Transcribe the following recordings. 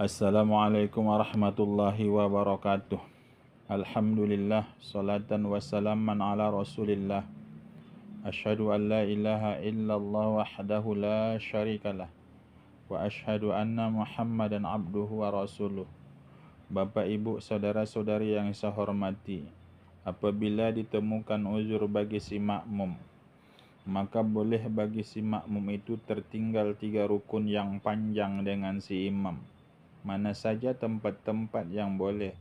Assalamualaikum warahmatullahi wabarakatuh. Alhamdulillah, salatan wassalaman ala rasulillah. Ashhadu an la ilaha illallah wahdahu la syarikalah. Wa ashhadu anna muhammadan abduhu wa rasuluh. Bapak, ibu, saudara-saudari yang saya hormati, apabila ditemukan uzur bagi si makmum, maka boleh bagi si makmum itu tertinggal 3 rukun yang panjang dengan si imam. Mana saja tempat-tempat yang boleh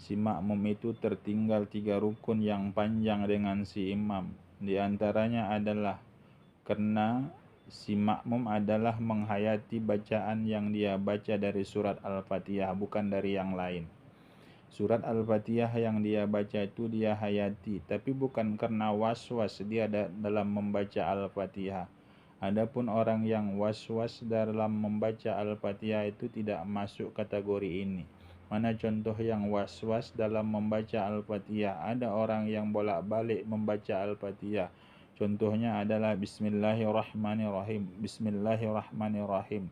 si makmum itu tertinggal 3 rukun yang panjang dengan si imam. Di antaranya adalah karena si makmum adalah menghayati bacaan yang dia baca dari surat Al-Fatihah, bukan dari yang lain. Surat Al-Fatihah yang dia baca itu dia hayati, tapi bukan karena was-was dia dalam membaca Al-Fatihah. Adapun orang yang was-was dalam membaca Al-Fatihah itu tidak masuk kategori ini. Mana contoh yang was-was dalam membaca Al-Fatihah? Ada orang yang bolak-balik membaca Al-Fatihah. Contohnya adalah Bismillahirrahmanirrahim, Bismillahirrahmanirrahim.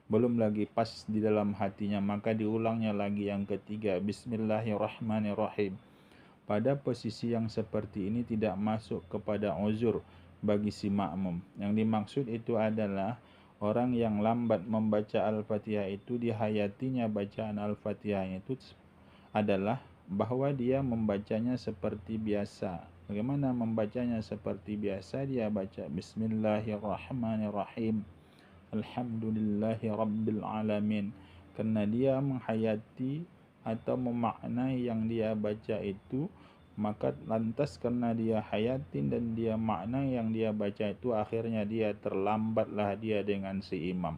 Belum lagi pas di dalam hatinya, maka diulangnya lagi yang ketiga, Bismillahirrahmanirrahim. Pada posisi yang seperti ini tidak masuk kepada uzur bagi si makmum. Yang dimaksud itu adalah orang yang lambat membaca Al-Fatihah itu dihayatinya bacaan Al-Fatihah itu adalah bahwa dia membacanya seperti biasa. Bagaimana membacanya seperti biasa? Dia baca Bismillahirrahmanirrahim, Alhamdulillahi Rabbil Alamin. Karena dia menghayati atau memaknai yang dia baca itu, maka lantas karena dia hayatin dan dia maknai yang dia baca itu, akhirnya dia terlambatlah dia dengan si imam.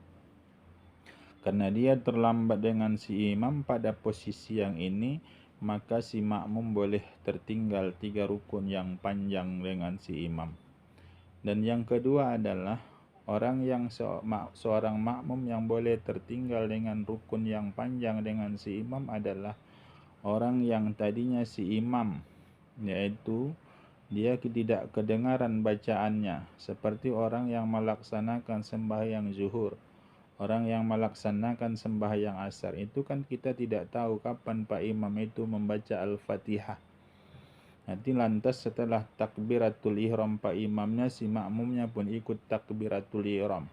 Karena dia terlambat dengan si imam pada posisi yang ini, maka si makmum boleh tertinggal 3 rukun yang panjang dengan si imam. Dan yang kedua adalah orang yang seorang makmum yang boleh tertinggal dengan rukun yang panjang dengan si imam adalah orang yang tadinya si imam, yaitu dia tidak kedengaran bacaannya, seperti orang yang melaksanakan sembahyang zuhur, orang yang melaksanakan sembahyang asar. Itu kan kita tidak tahu kapan Pak Imam itu membaca Al-Fatihah. Nanti lantas setelah takbiratul ihram Pak Imamnya, si makmumnya pun ikut takbiratul ihram.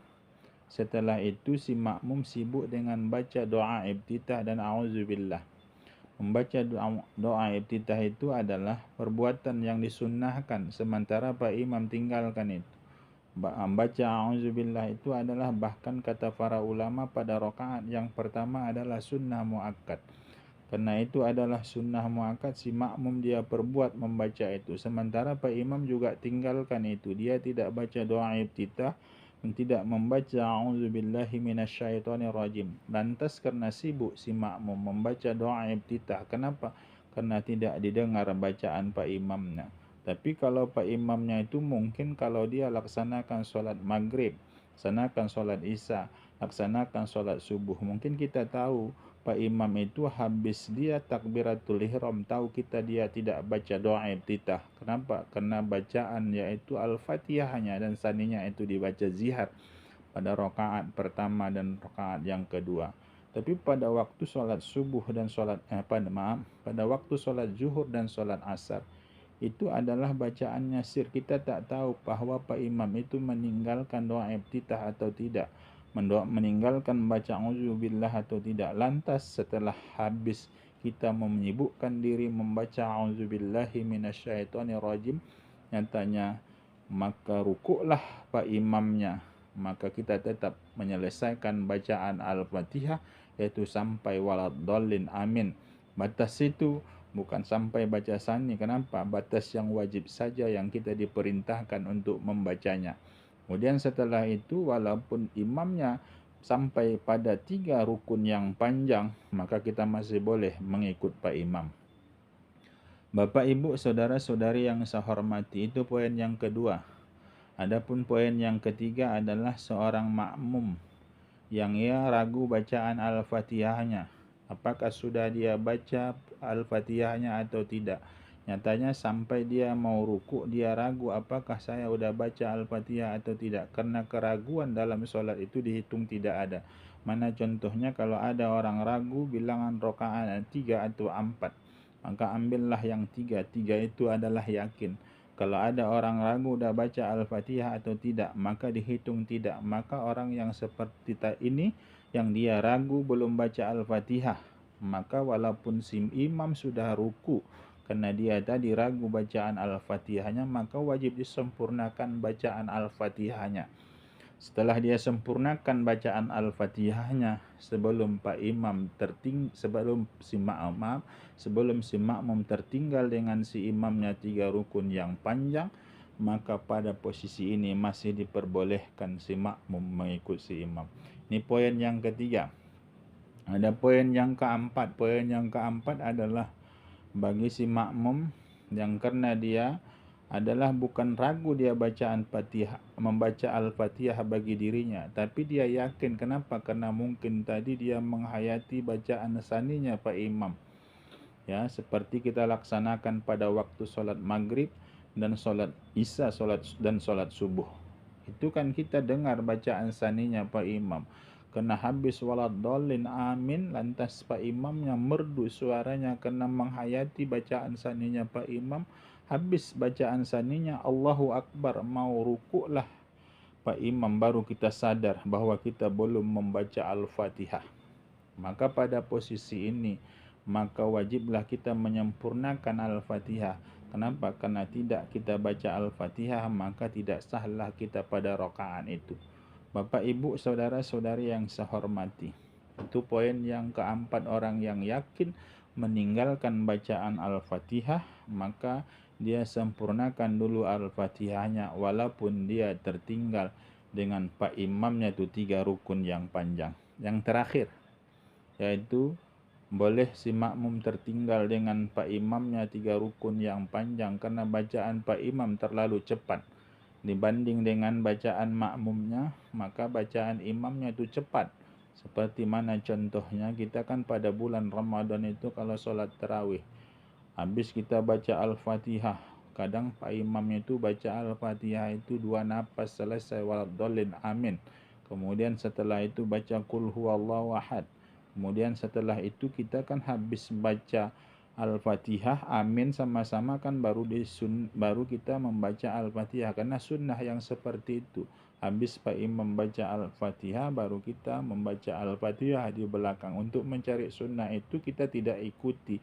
Setelah itu si makmum sibuk dengan baca doa iftitah dan a'udzubillah. Membaca doa iftitah itu adalah perbuatan yang disunnahkan, sementara Pak Imam tinggalkan itu. Membaca a'udzubillah itu adalah, bahkan kata para ulama, pada rakaat yang pertama adalah sunnah muakkad. Karena itu adalah sunnah muakkad, si makmum dia perbuat membaca itu, sementara Pak Imam juga tinggalkan itu. Dia tidak baca doa iftitah dan tidak membaca a'udzubillahi minasyaitonirrajim. Lantas karena sibuk si makmum membaca doa iftitah, kenapa? Karena tidak didengar bacaan Pak Imamnya. Tapi kalau Pak Imamnya itu mungkin kalau dia laksanakan sholat maghrib, laksanakan sholat isya, laksanakan sholat subuh, mungkin kita tahu Pak Imam itu habis dia takbiratul ihram, tahu kita dia tidak baca doa iftitah. Kenapa? Karena bacaan yaitu Al-Fatihahnya dan saninya itu dibaca zihar pada rakaat pertama dan rakaat yang kedua. Tapi pada waktu sholat subuh dan pada waktu sholat zuhur dan sholat asar, itu adalah bacaannya sir. Kita tak tahu bahwa Pak Imam itu meninggalkan doa iftitah atau tidak, meninggalkan baca auzubillah atau tidak. Lantas setelah habis kita menyibukkan diri membaca auzubillahi minasyaitonirrajim, nyatanya maka rukuklah Pak Imamnya, maka kita tetap menyelesaikan bacaan Al-Fatihah, yaitu sampai waladdallin amin. Batas itu bukan sampai baca sani. Kenapa? Batas yang wajib saja yang kita diperintahkan untuk membacanya. Kemudian setelah itu, walaupun imamnya sampai pada 3 rukun yang panjang, maka kita masih boleh mengikut Pak Imam. Bapak, ibu, saudara-saudari yang saya hormati, itu poin yang kedua. Adapun poin yang ketiga adalah seorang makmum yang ia ragu bacaan Al-Fatihahnya. Apakah sudah dia baca Al-Fatihahnya atau tidak? Nyatanya sampai dia mau ruku, dia ragu apakah saya sudah baca Al-Fatihah atau tidak. Karena keraguan dalam sholat itu dihitung tidak ada. Mana contohnya kalau ada orang ragu bilangan rakaat 3 atau 4, maka ambillah yang 3. 3 itu adalah yakin. Kalau ada orang ragu dah baca Al-Fatihah atau tidak, maka dihitung tidak. Maka orang yang seperti ini, yang dia ragu belum baca Al-Fatihah, maka walaupun imam sudah ruku, karena dia tadi ragu bacaan Al-Fatihahnya, maka wajib disempurnakan bacaan Al-Fatihahnya. Setelah dia sempurnakan bacaan Al-Fatihahnya sebelum si makmum tertinggal dengan si imamnya 3 rukun yang panjang, maka pada posisi ini masih diperbolehkan si makmum mengikut si imam. Ini poin yang ketiga. Ada poin yang keempat. Poin yang keempat adalah bagi si makmum yang karena dia adalah bukan ragu dia membaca Al-Fatihah bagi dirinya, tapi dia yakin. Kenapa? Karena mungkin tadi dia menghayati bacaan saninya Pak Imam. Ya, seperti kita laksanakan pada waktu solat maghrib dan solat isya, solat subuh. Itu kan kita dengar bacaan saninya Pak Imam. Kena habis waladhdallin amin, lantas Pak Imamnya merdu suaranya kena menghayati bacaan saninya Pak Imam. Habis bacaan saninya Allahu Akbar, mau rukuklah Pak Imam, baru kita sadar bahwa kita belum membaca Al-Fatihah. Maka pada posisi ini, maka wajiblah kita menyempurnakan Al-Fatihah. Kenapa? Karena tidak kita baca Al-Fatihah, maka tidak sahlah kita pada rakaat itu. Bapak, Ibu, saudara-saudari yang saya hormati, itu poin yang keempat. Orang yang yakin meninggalkan bacaan Al-Fatihah, maka dia sempurnakan dulu Al-Fatihahnya walaupun dia tertinggal dengan Pak Imamnya itu 3 rukun yang panjang. Yang terakhir, yaitu boleh si makmum tertinggal dengan Pak Imamnya 3 rukun yang panjang karena bacaan Pak Imam terlalu cepat dibanding dengan bacaan makmumnya, maka bacaan imamnya itu cepat. Seperti mana contohnya, kita kan pada bulan Ramadan itu kalau sholat tarawih, habis kita baca Al-Fatihah, kadang Pak Imamnya itu baca Al-Fatihah itu 2 napas selesai waladhdallin amin. Kemudian setelah itu baca Qul huwallahu ahad. Kemudian setelah itu kita kan habis baca Al-Fatihah, amin sama-sama kan baru kita membaca Al-Fatihah. Karena sunnah yang seperti itu. Habis Pak Imam membaca Al-Fatihah, baru kita membaca Al-Fatihah di belakang. Untuk mencari sunnah itu kita tidak ikuti.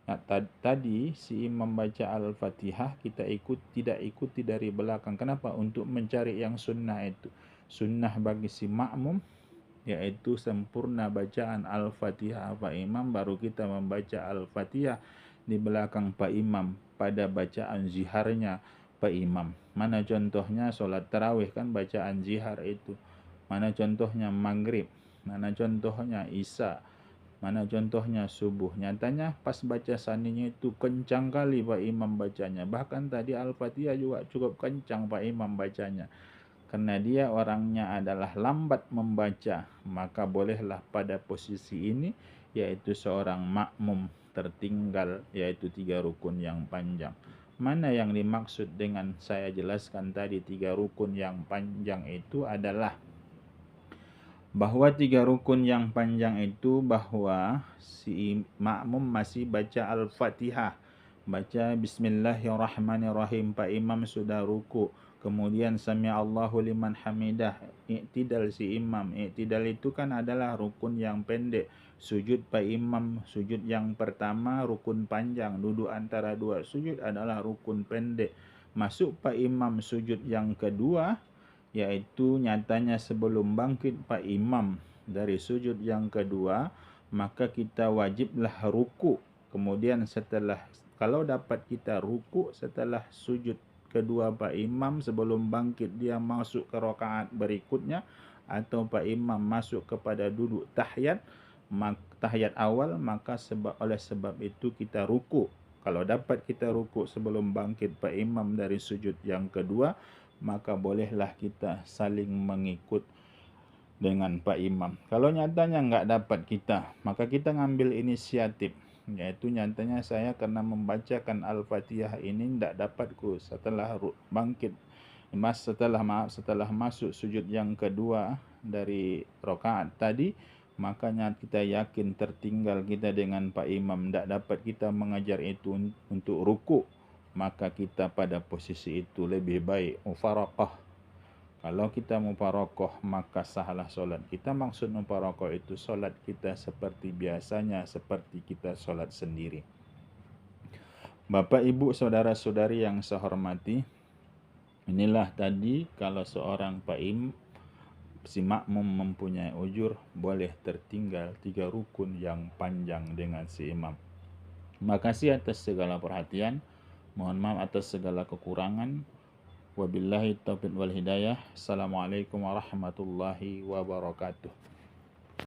Nah, tadi si imam baca Al-Fatihah, kita tidak ikuti dari belakang. Kenapa? Untuk mencari yang sunnah itu. Sunnah bagi si makmum yaitu sempurna bacaan Al-Fatihah Pak Imam, baru kita membaca Al-Fatihah di belakang Pak Imam pada bacaan ziharnya Pak Imam. Mana contohnya solat tarawih kan bacaan zihar itu. Mana contohnya maghrib, mana contohnya isya, mana contohnya subuh. Nyatanya pas baca saninya itu kencang kali Pak Imam bacanya. Bahkan tadi Al-Fatihah juga cukup kencang Pak Imam bacanya. Karena dia orangnya adalah lambat membaca, maka bolehlah pada posisi ini, yaitu seorang makmum tertinggal, yaitu 3 rukun yang panjang. Mana yang dimaksud dengan saya jelaskan tadi 3 rukun yang panjang itu adalah bahwa 3 rukun yang panjang itu bahwa si makmum masih baca Al-Fatihah, baca Bismillahirrahmanirrahim, Pak Imam sudah ruku, kemudian Sami'allahu liman hamidah, i'tidal si imam. I'tidal itu kan adalah rukun yang pendek. Sujud Pak Imam, sujud yang pertama rukun panjang, duduk antara 2 sujud adalah rukun pendek. Masuk Pak Imam sujud yang kedua, yaitu nyatanya sebelum bangkit Pak Imam dari sujud yang kedua, maka kita wajiblah ruku. Kemudian kalau dapat kita ruku setelah sujud kedua Pak Imam sebelum bangkit dia masuk ke rakaat berikutnya, atau Pak Imam masuk kepada duduk tahiyat awal, maka oleh sebab itu kita ruku. Kalau dapat kita ruku sebelum bangkit Pak Imam dari sujud yang kedua, maka bolehlah kita saling mengikut dengan Pak Imam. Kalau nyatanya nggak dapat kita, maka kita ngambil inisiatif. Yaitu nyatanya saya karena membacakan Al-Fatihah ini tidak dapatku setelah bangkit, setelah masuk sujud yang kedua, dari rakaat tadi, makanya kita yakin tertinggal kita dengan Pak Imam, tidak dapat kita mengajar itu untuk ruku, maka kita pada posisi itu lebih baik mufaraqah. Kalau kita mufaraqah maka sahlah solat kita. Maksud mufaraqah itu solat kita seperti biasanya, seperti kita solat sendiri. Bapak, Ibu, saudara-saudari yang saya hormati, inilah tadi kalau seorang si makmum mempunyai ujur, boleh tertinggal 3 rukun yang panjang dengan si imam. Makasih atas segala perhatian. Mohon maaf atas segala kekurangan. Wabillahi taufiq wal hidayah. Assalamualaikum warahmatullahi wabarakatuh.